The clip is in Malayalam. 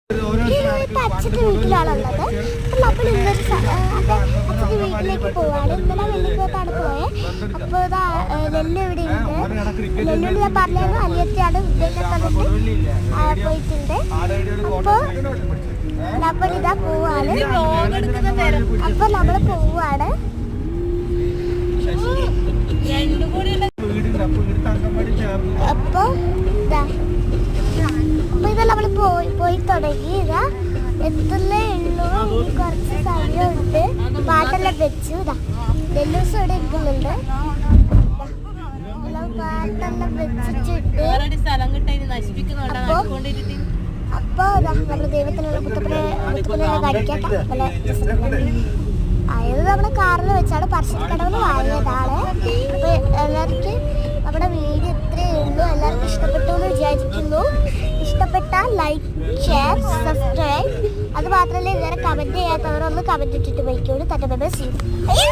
അച്ഛൻ്റെ വീട്ടിലാണുള്ളത്. അപ്പം നമ്മൾ ഇന്നൊരു അച്ഛൻ്റെ വീട്ടിലേക്ക് പോവാണ്. ഇന്നലെ വെള്ളിക്കോത്താണ് പോയത്. അപ്പോൾ ഇതാ നെല്ല് ഇവിടെ ഉണ്ട്. നെല്ലുണ്ട് ഞാൻ പറഞ്ഞായിരുന്നു. അനിയത്തിയാണ് ഉദ്ദേശിക്കുന്നത് പോയിട്ടുണ്ട്. അപ്പോൾ നമ്മളിതാ പോവാണ്. അപ്പോൾ നമ്മൾ പോവാണ്. അപ്പോൾ ഇതാ നമ്മൾ പോയി തുടങ്ങി. ഇതാ എത്തുന്നേ ഉള്ളൂ. കുറച്ച് സമയമുണ്ട്. പാട്ടെല്ലാം വെച്ചു. ഇതാ നെല്ലൂസ് ഇവിടെ ഇരിക്കുന്നുണ്ട്. പാട്ടെല്ലാം വെച്ചിട്ടുണ്ട്. അപ്പോൾ നമ്മൾ ദൈവത്തിനുള്ള മുത്തപ്പനെ കഴിക്കാം. അതായത് നമ്മുടെ കാറിൽ വെച്ചാണ് പറശ്ശിനിക്കടവിൽ വാങ്ങിയതാണ്. അപ്പോൾ എല്ലാവർക്കും നമ്മുടെ വീഡിയോ ഇത്രയേ ഉള്ളൂ. എല്ലാവർക്കും ഇഷ്ടപ്പെട്ടു എന്ന് വിചാരിക്കുന്നു. ഇഷ്ടപ്പെട്ടാൽ ലൈക്ക്, ഷെയർ, സബ്സ്ക്രൈബ്. അത് മാത്രമല്ല ഇതുവരെ കമൻറ്റ് ചെയ്യാത്തവരൊന്ന് കമൻറ്റ് ഇട്ടിട്ട് പോയിക്കോളൂ. തന്നെ ബൈ, സീ യു.